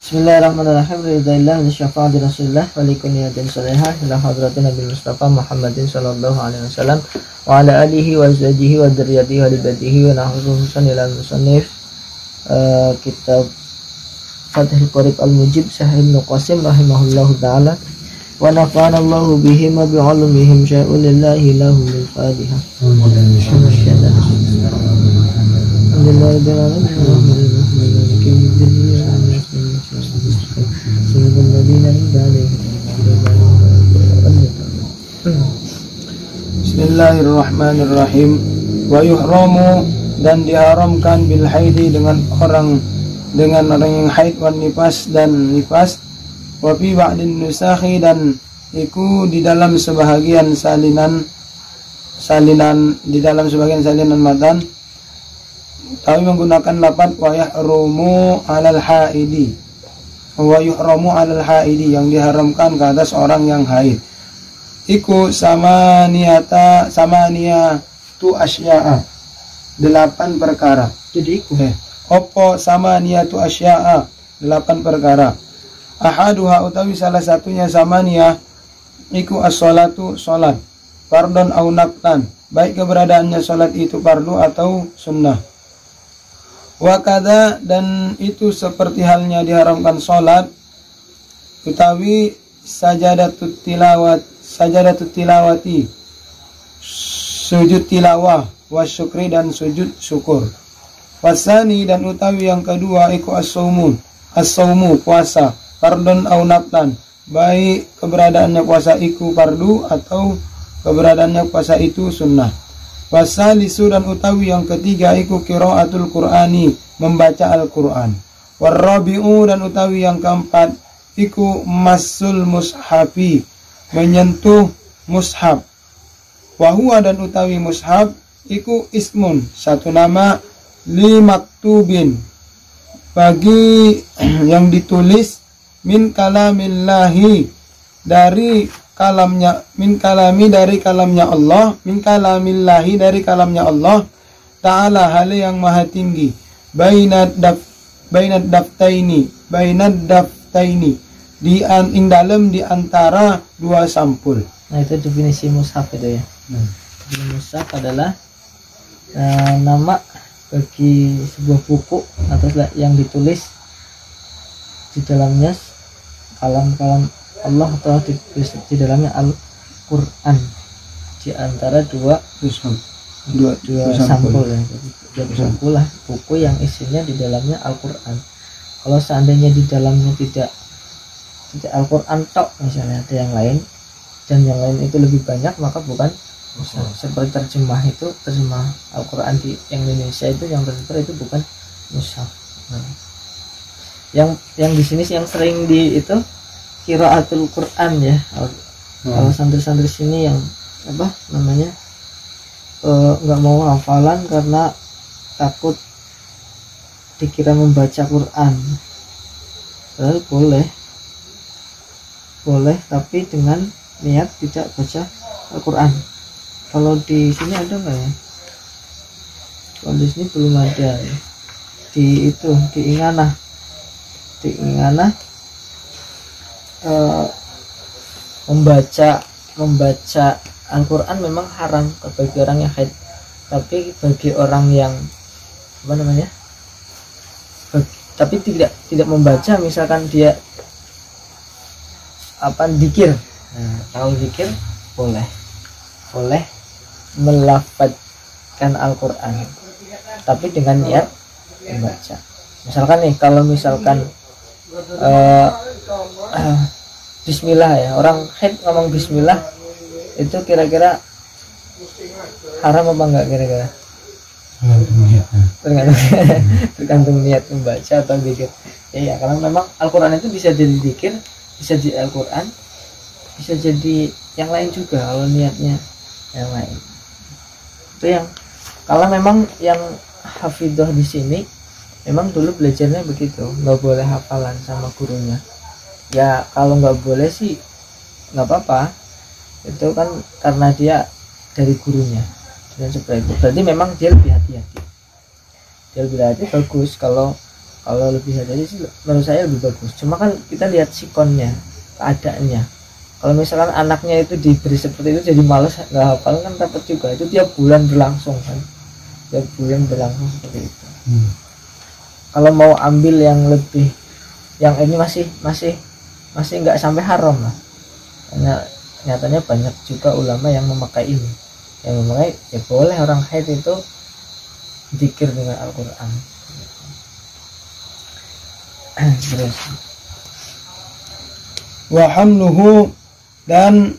Bismillahirrahmanirrahim. Ridhaillah wa syafa'ati Rasulillah wa likuniyatin salihah ila hadratin Nabi Mustafa Muhammadin sallallahu alaihi wasallam wa ala alihi wa azwajihi wa dzurriyyatihi wa libatihi wa nahrusan ila musannif kitab Fathul Qorib Al-Mujib Syekh Ibnu Qasim rahimahullahu ta'ala wa nafa'ana Allahu bihim wa bi'ulumihim syai'ulillahi lahu lil Fatihah. Bismillahirrahmanirrahim. Wa yuhramu, dan diharamkan bil haidi dengan orang yang haid, wan nifas dan nifas, wa fi ba'din nusakhi, dan iku di dalam sebahagian salinan matan, tapi menggunakan lafaz wa yahrumu 'alal haidi. Wa yuhramu 'alal haidi, yang diharamkan ke atas orang yang haid. Iku samaniyatu asya'a, 8 perkara. Jadi iku Opo samaniyatu asya'a, 8 perkara. Ahaduha, utawi salah satunya samaniyah, iku as-sholatu, sholat, fardon au naflan, baik keberadaannya sholat itu fardu atau sunnah. Wakada, dan itu seperti halnya diharamkan sholat, utawi sajadatut tilawati, sujud tilawah, wasyukri, dan sujud syukur. Wasani, dan utawi yang kedua, iku as-saumu, puasa, fardon au naflan, baik keberadaannya puasa iku fardu atau keberadaannya puasa itu sunnah. Wasalisu, dan utawi yang ketiga, iku qiraatul Qur'ani, membaca Al-Qur'an. Warabi'u, dan utawi yang keempat, iku masul mushafi, menyentuh mushaf. Wahuwa, dan utawi mushaf, iku ismun, satu nama, li maktubin, bagi yang ditulis, min kalamillahi, dari kalamnya, dari kalamnya Allah Ta'ala, hal yang maha tinggi, bainad daftaini, dalam di antara dua sampul. Nah, itu definisi mushaf itu ya. Definisi mushaf adalah nama bagi sebuah buku atau yang ditulis di dalamnya kalam-kalam Allah atau di dalamnya Al-Quran, di antara dua sampul ya. Dua sampul lah, buku yang isinya di dalamnya Al-Quran. Kalau seandainya di dalamnya tidak Al-Quran tok, misalnya ada yang lain, dan yang lain itu lebih banyak, maka bukan mushaf. Seperti terjemah Al-Quran di Indonesia itu, yang tersebar itu bukan mushaf. Yang di sini yang sering di itu qiraatul Quran ya. Kalau santri-santri sini yang nggak mau hafalan karena takut dikira membaca Quran. Boleh tapi dengan niat tidak baca Al-Quran. Kalau di sini ada nggak ya? Kalau di sini belum ada ya. Di Inganah membaca Al-Quran memang haram bagi orang yang haid, tapi bagi orang yang tapi tidak membaca, misalkan dia zikir. Kalau zikir boleh melafadzkan Al-Quran tapi dengan niat membaca. Misalkan nih, kalau misalkan bismillah ya, orang haid ngomong bismillah, itu kira-kira haram apa enggak kira-kira? Tergantung niat membaca atau zikir. Ya, karena memang Al-Quran itu bisa jadi zikir, bisa jadi Al-Quran, bisa jadi yang lain juga kalau niatnya yang lain. Itu yang kalau memang yang hafidhah di sini memang dulu belajarnya begitu, nggak boleh hafalan sama gurunya. Ya kalau nggak boleh sih nggak apa-apa, itu kan karena dia dari gurunya dan seperti itu. Berarti memang dia lebih hati-hati. Bagus kalau Kalau lebih dari sih menurut saya lebih bagus. Cuma kan kita lihat sikonnya, keadaannya. Kalau misalkan anaknya itu diberi seperti itu jadi males nggak hafal kan dapat juga. Itu tiap bulan berlangsung kan. Tiap bulan berlangsung seperti itu. Kalau mau ambil yang lebih, yang ini masih nggak sampai haram lah. Karena nyatanya banyak juga ulama yang memakai ini. Yang memakai ya boleh orang haid itu zikir dengan Al-Quran. Terus wa hamluhu, dan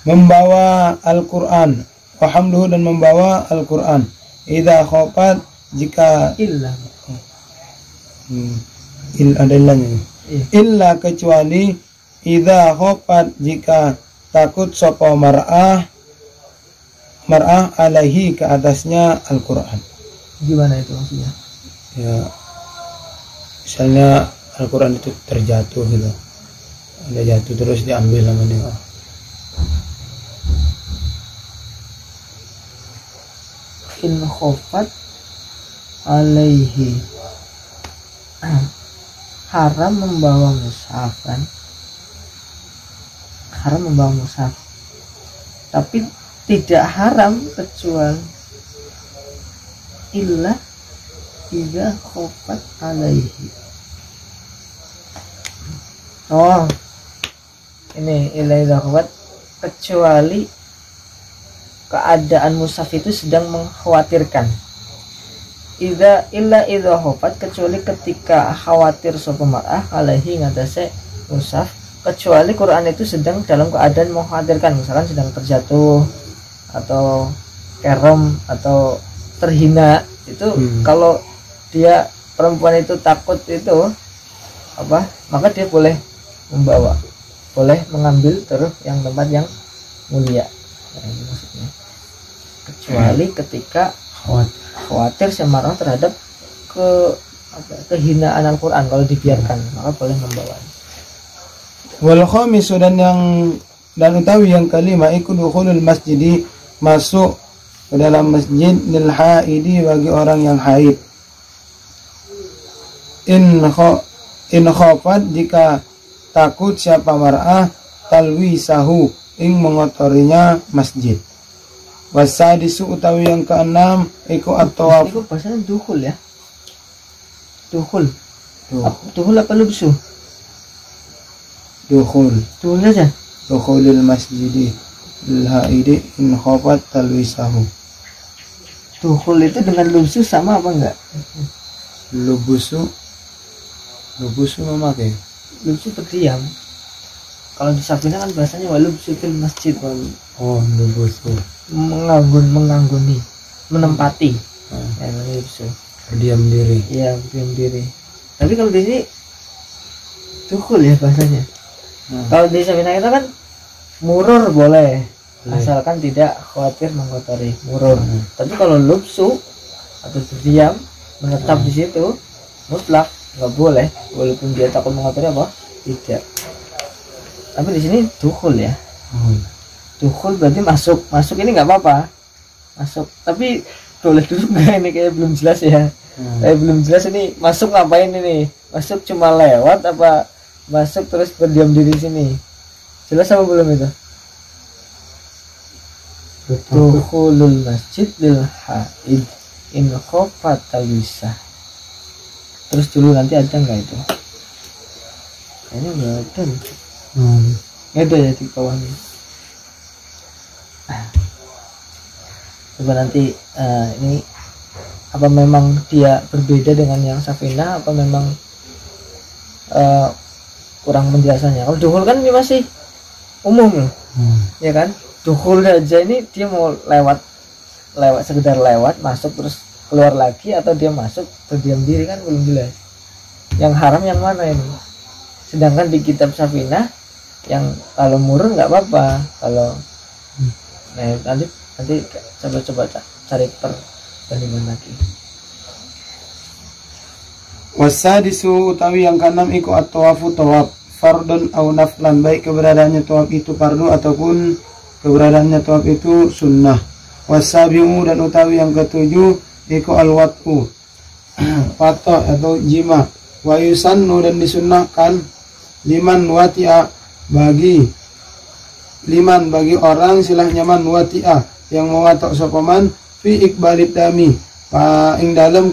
membawa Al-Quran, wa hamluhu, dan membawa Al-Quran, idza khafat, jika illa adanya illa, kecuali idza khafat, jika takut sapa mar'ah alaihi, ke atasnya Al-Quran. Gimana itu maksudnya? Ya, misalnya Al-Quran itu terjatuh gitu, ada jatuh terus diambil sama dia. In khofat alaihi, haram membawa mushaf kan, haram membawa mushaf, tapi tidak haram kecuali illa idza khofat alaihi. Oh, ini illa idza khofat, kecuali keadaan mushaf itu sedang mengkhawatirkan. Illa idza khofat, kecuali ketika khawatir sapa mar'ah alaihi ngatasé mushaf, kecuali Quran itu sedang dalam keadaan mengkhawatirkan, misalkan sedang terjatuh atau kerem atau terhina. Itu kalau dia perempuan itu takut itu apa, maka dia boleh membawa, boleh mengambil terus yang tempat yang mulia. Nah, ini maksudnya. Kecuali ketika khawatir semarah terhadap kehinaan Al-Quran, kalau dibiarkan maka boleh membawa. Wal khamisu, dan utawi yang kelima, iku dukhulul masjidi, masuk ke dalam masjid, lil haidi, bagi orang yang haid. In khafat, jika takut siapa mar'ah talwisahu, ing mengotorinya masjid. Wasadisu, utawi yang keenam, iku at-tawaf. Itu bahasanya dukhul ya. Dukhul apa lubsu? Dukhul saja. Dukhulul masjidi lil haidi in khafat talwisahu. Dukhul itu dengan lubsu sama apa enggak? Lubusu memakai. Lubsu berdiam. Kalau di Safina kan bahasanya walubsu fil masjid. Oh, lubusu. Mengangguni, menempati. Ya, lubsu. Berdiam diri. Iya, berdiam diri. Tapi kalau di sini dukhul ya bahasanya. Kalau di Safina kita kan murur boleh, asalkan tidak khawatir mengotori murur. Tapi kalau lubsu atau berdiam, menetap di situ, mutlak nggak boleh, walaupun dia takut mengotori apa tidak. Tapi di sini dukhul ya. Dukhul berarti masuk ini nggak apa-apa, masuk. Tapi boleh duduk nggak, ini kayak belum jelas ya. Kayak belum jelas ini masuk ngapain ini? Masuk cuma lewat apa masuk terus berdiam diri sini? Jelas apa belum itu? Dukhulul masjid lil haid in khafat talwisah. Terus dulu nanti ada nggak itu? Kayaknya nggak ada. Nggak ada ya di bawahnya. Coba nanti ini apa memang dia berbeda dengan yang Safina, apa memang kurang penjelasannya. Kalau dukhul kan ini masih umum loh, ya kan? Dukhul aja ini dia mau lewat sekedar lewat, masuk terus keluar lagi, atau dia masuk berdiam diri, kan belum jelas. Yang haram yang mana ini? Sedangkan di kitab Safina yang kalau murur nggak apa-apa, kalau nanti coba cari perbandingan lagi. Wasadisu, utawi yang keenam, iku at-tawafu, tawaf fardun au naflan, baik keberadaannya tawaf itu fardu ataupun keberadaannya tawaf itu sunnah. Wasabiu, dan utawi yang ketujuh, iku al-wat'u, wato atau jima. Wa yusannu dan disunnahkan liman wati'a bagi orang silah nyaman wati'a yang mewatok sopaman fi ikbalit dami ing dalam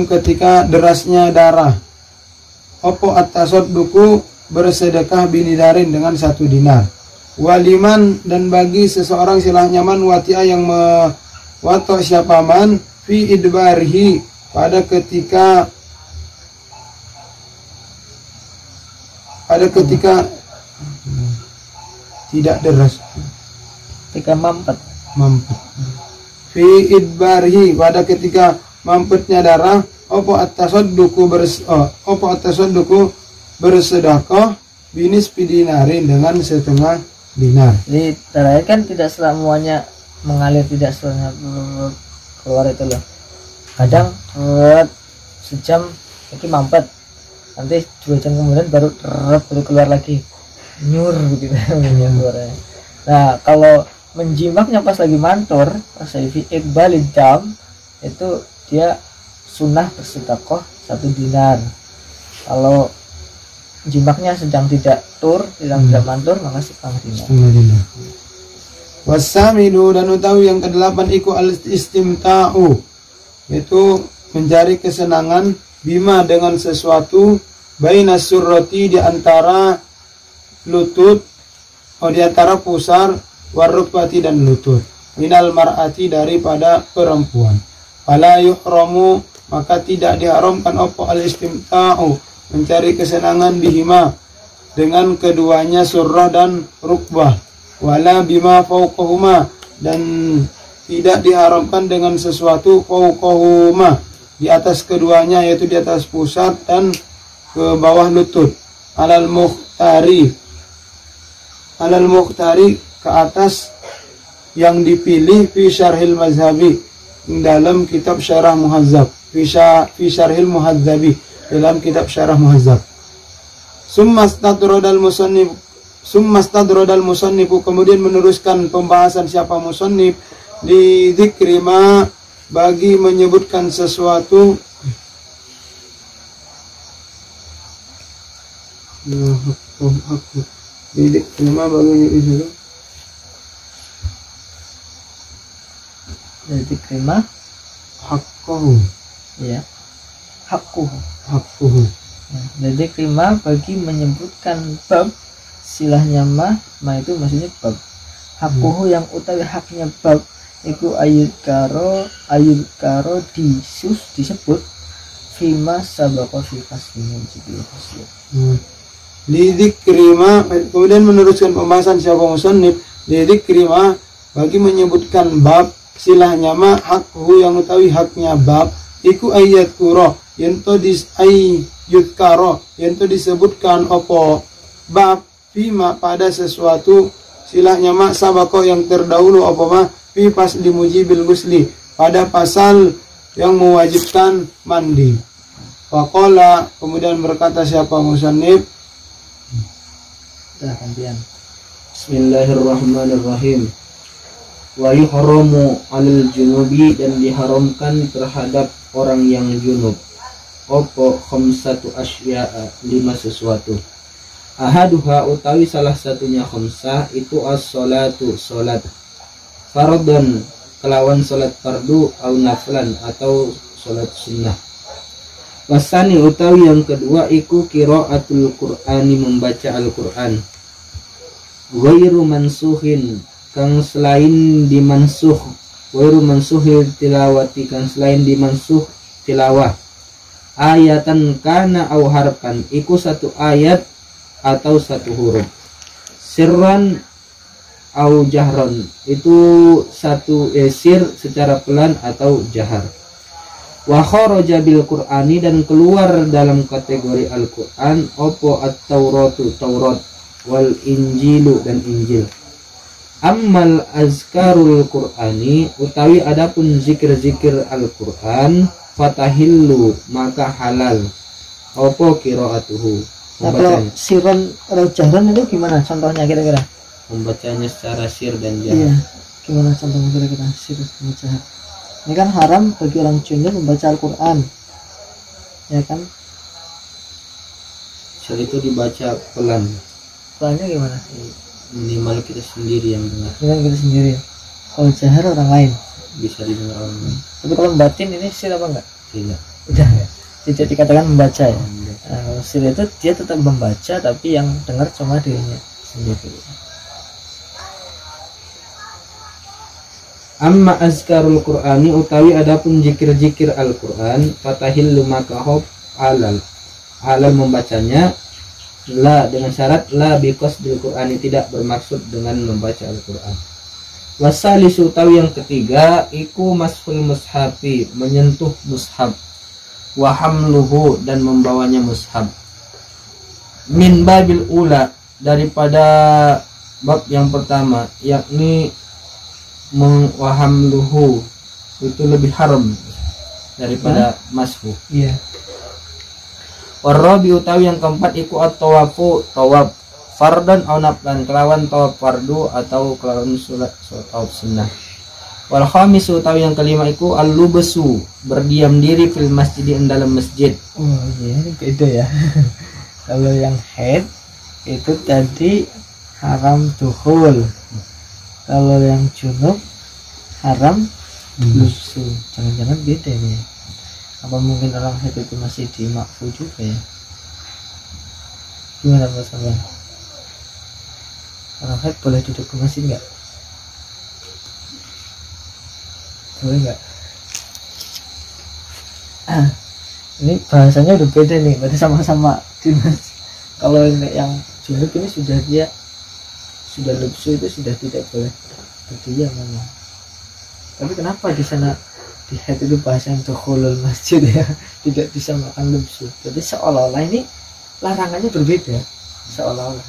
ketika derasnya darah. Opo at-tasadduqu bersedekah binidarin dengan 1 dinar. Waliman dan bagi seseorang silah nyaman wati'a yang mewatok siapaman fi idbarihi pada ketika tidak deras, ketika mampet fi idbarihi pada ketika mampetnya darah. Opo at-tasadduqu bersedekah binis pidinarin dengan 1/2 dinar. Jadi darahnya kan tidak semuanya mengalir, tidak semuanya keluar itu loh. Kadang sejam lagi mampet, nanti 2 jam kemudian baru keluar lagi, nyur begitu keluarnya. Nah kalau menjimaknya pas lagi mantur, pas lagi iqbalid dam, itu dia sunnah bersedekah 1 dinar. Kalau jimaknya sedang tidak tidak mantur, maka 1/2 dinar. Wasamidu dan utawi yang ke-8 iku al-istimta'u, yaitu mencari kesenangan bima dengan sesuatu baina surrati di antara lutut, di antara pusar, warukbati dan lutut, minal mar'ati daripada perempuan. Fala yuhramu maka tidak diharamkan opo al-istimta'u mencari kesenangan bihima dengan keduanya surrah dan rukbah. Wala bima fauqahuma dan tidak diharamkan dengan sesuatu fauqahuma di atas keduanya, yaitu di atas pusat dan ke bawah lutut. Alal mukhtari ke atas yang dipilih fi syarhil mazhabi dalam kitab syarah muhazzab, fi syarhil muhazzabi dalam kitab syarah muhazzab. Summa stadrodal musannifu kemudian meneruskan pembahasan siapa musannif di dzikri ma bagi menyebutkan sesuatu di dzikri ma bagi menyebutkan Jadi terima hakkuhu, ya, hakkuhu. Nah, jadi terima bagi menyebutkan bab silahnya ma itu maksudnya bab. Hakkuhu yang utawi haknya bab iku ayat karo disebut fima sabaqo fi faslihi jibil fasli. Di dzikri ma kemudian meneruskan pembahasan siapa musannif di dzikri ma bagi menyebutkan bab silahnya ma hakhu yang utawi haknya bab iku ayat kuro yento disebutkan opo bab fima pada sesuatu silahnya ma sabako yang terdahulu opo ma fi pas dimujibil gusli pada pasal yang mewajibkan mandi. Faqala kemudian berkata siapa musannif, Bismillahirrahmanirrahim. Wa yuhramu 'alal junubi dan diharamkan terhadap orang yang junub opo khamsatu asya'a 5 sesuatu. Ahaduha utawi salah satunya khamsah itu as-salatu salat fardhon kelawan salat fardu au naflan atau salat sunnah. Wasani utawi yang kedua iku qiraatul Qur'ani membaca Al-Qur'an. Ghairu mansuhin kang selain dimansuh, ghairu mansuhil tilawati kang selain dimansuh tilawah. Ayatan kana au harfan iku satu ayat atau satu huruf. Sirran au jahron itu satu sir secara pelan atau jahar. Wa kharaja bil Qur'ani dan keluar dalam kategori Al-Qur'an opo at-Tauratu Taurat wal Injilu dan Injil. Ammal azkarul Qur'ani utawi adapun zikir-zikir Al-Qur'an fatahillu maka halal opo qiraatuhu. Nah, kalau sirron atau jahran itu gimana contohnya kira-kira? Membacanya secara sir dan Iya, jahar. gimana contohnya kira-kira sir dan jahar? Ini kan haram bagi orang junub membaca Al-Quran, ya kan? Soal itu dibaca pelan, Pelannya gimana? minimal kita sendiri yang dengar, Dengan kita sendiri. Kalau jahar orang lain. bisa didengar orang lain. Tapi kalau batin ini sir apa enggak? Tidak. Udah ya. Tidak dikatakan membaca ya. Tidak. Nah, kalau sir itu dia tetap membaca tapi yang dengar cuma dirinya sendiri. Amma azkarul Qur'ani utawi adapun zikir-zikir Al-Qur'an fatahillu maka alal membacanya la dengan syarat la biqasdil Qur'ani tidak bermaksud dengan membaca Al-Qur'an. Wasalisu utawi yang ketiga iku mashul mushafi menyentuh mushaf wa hamluhu dan membawanya mushaf. Min babil ula daripada bab yang pertama yakni mengwahamluhu itu lebih haram daripada mashu. Iya. Warabi utawi yang keempat iku at-tawafu tawaf fardan au naflan kelawan tawaf fardu atau kelawan salat tawaf sunnah. Wal khamis utawi yang kelima iku al-lubsu berdiam diri fil masjid dalam masjid. Oh iya, ini beda ya. Kalau yang haid itu tadi haram dukhul. Kalau yang junub haram lusu. Jangan-jangan beda ini. Apa mungkin orang haid itu masih di makfu juga ya? Gimana Mas Abang? Orang haid boleh duduk ke masjid nggak? Boleh nggak? Ini bahasanya udah beda nih. Berarti sama-sama di masjid. Kalau ini yang junub ini sudah dia sudah lubsu itu sudah tidak boleh berdiam memang. Tapi kenapa di sana di haid itu bahasa yang dukhulul masjid ya, tidak bisa makan lubsu. Jadi seolah-olah ini larangannya berbeda. Seolah-olah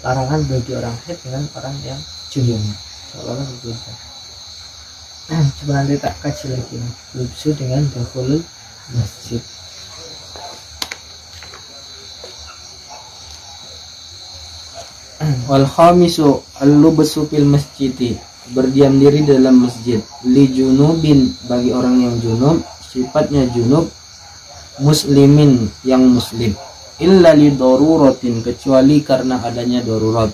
larangan bagi orang haid dengan orang yang junub seolah-olah berbeda. Coba nanti tak kaji lagi nih, lubsu dengan dukhulul masjid. Wal khamisu al-lubsu fil masjid berdiam diri dalam masjid li junubin bagi orang yang junub sifatnya junub muslimin yang muslim illa li daruratin kecuali karena adanya darurat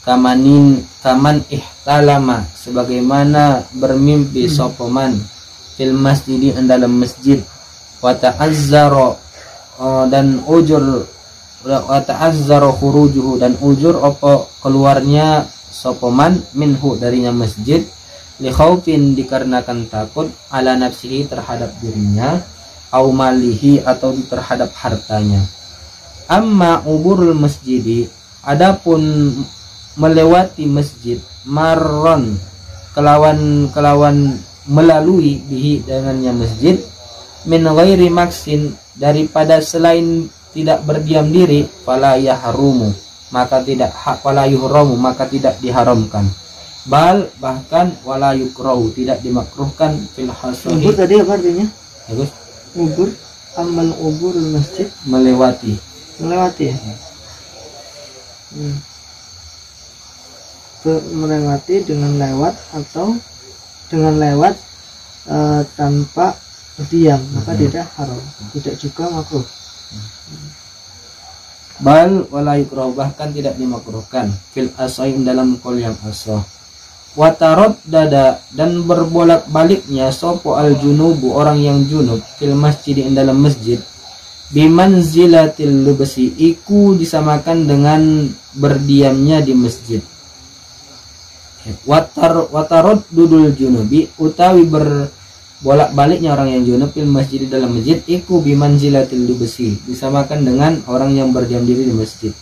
kaman ihtalama sebagaimana bermimpi sopoman fil masjid dalam masjid wa ta'azzara dan ujur wa ta'azzara khurujuhu dan ujur apa keluarnya sopoman minhu darinya masjid li khaufin dikarenakan takut ala nafsihi terhadap dirinya au malihi atau terhadap hartanya. Amma uburul masjidi adapun melewati masjid marron kelawan melalui bihi dengannya masjid min ghairi maksin daripada selain tidak berdiam diri fala yahrumu maka tidak wala yuhramu maka tidak diharamkan bal bahkan wala yukrahu tidak dimakruhkan fil hasahi. Ubur tadi apa artinya? Bagus. Ubur amal uburul masjid melewati ya. Melewati dengan lewat atau dengan lewat tanpa diam maka tidak haram, tidak juga makruh. Bal wala yukrahu bahkan tidak dimakruhkan fil asai dalam qaul yang asah. Wa taraddada dan berbolak-baliknya sopo al junubu orang yang junub fil masjid dalam masjid bimanzilatil lubsi iku disamakan dengan berdiamnya di masjid. Wataroddudul junubi utawi berbolak-baliknya orang yang junub fil masjid dalam masjid iku bimanzilatil lubsi disamakan dengan orang yang berdiam diri di masjid.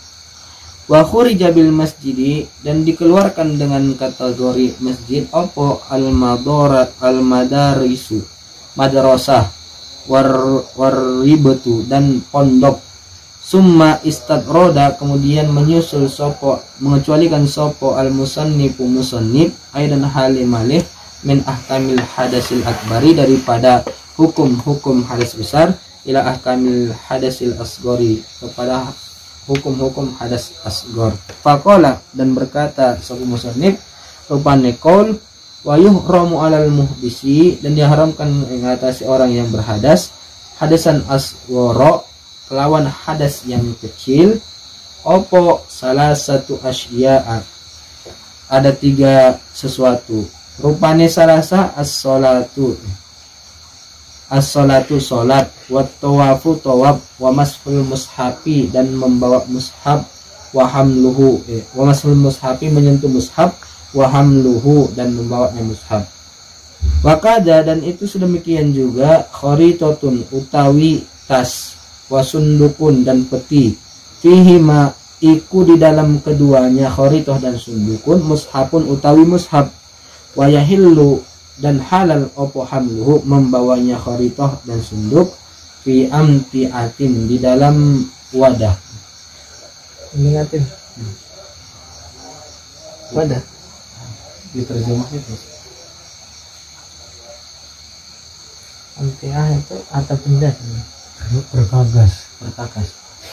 Wa khurija bil masjidi dan dikeluarkan dengan kategori masjid apa al madarisu madrasah waribatu dan pondok summa istadroda kemudian menyusul sopo mengecualikan sopo al musannifu musannif aidan halimalih min ahkamil hadasil akbari daripada hukum-hukum hadas besar ila ahkamil hadasil asgori kepada hukum-hukum hadas asgor. Faqala dan berkata sopo musannif rupane qaul Wa yuhramu 'alal muhdisi, dan diharamkan mengatasi orang yang berhadas, hadasan asghara, kelawan hadas yang kecil, opo salah satu asya'a, ada 3 sesuatu. Rupane sarasa as-sholatu salat, wa tawafu tawaf, wa masful mushafi, dan membawa mushaf, wa hamluhu wa masful mushafi, menyentuh mushaf, wa hamluhu, dan membawanya mushaf. Wakada, dan itu sedemikian juga, kharitatun utawi tas, wa sundukun, dan peti, fihi ma iku di dalam keduanya kharitah dan sundukun, mushafun utawi mushaf, wa yahillu, dan halal opo hamluhu, membawanya kharitah dan sunduk, fi amtiatin, di dalam wadah. Ingatin. Wadah. Diterjemahnya itu Amtiah itu atau benda perkakas.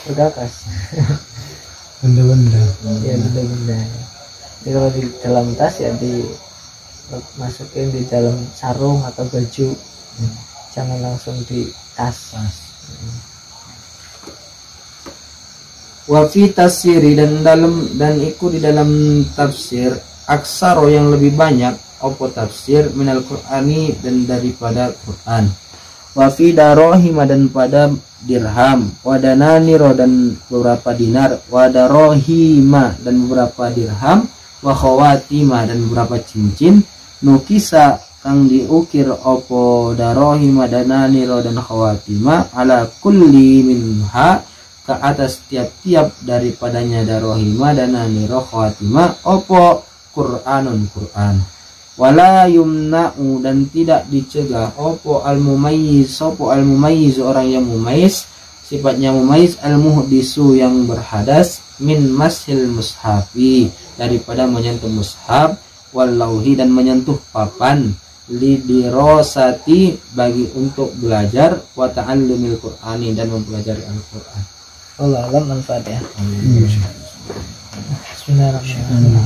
berkakas. Benda-benda. Ya benda-benda. Jadi kalau di dalam tas ya masukin di dalam sarung atau baju. Jangan langsung di tas. Wa fi tafsiri, dan iku di dalam tafsir, aksaro yang lebih banyak opo tafsir minal Qur'ani, dan daripada Quran. Wa fi darohim, dan pada dirham, wa dananiro, dan beberapa dinar, wa darohima, dan beberapa dirham, wa khawatima, dan beberapa cincin, nukisa kang diukir opo darohima, dananiro, dan khawatima, ala kulli minha, ke atas tiap-tiap daripadanya darohima, dananiro, khawatima, opo Qur'anun Qur'an. Wala yumna'u, dan tidak dicegah opo al-mumayyiz, opo al-mumayyiz, orang yang mumayyiz, sifatnya mumayyiz, al-muhdisu, yang berhadas, min mashil mushafi, daripada menyentuh mushaf, wallauhi, dan menyentuh papan, lidirosati, bagi untuk belajar, wa ta'allumil Qur'ani, dan mempelajari Al-Qur'an. Allah alam manfaat ya. Bismillahirrahmanirrahim.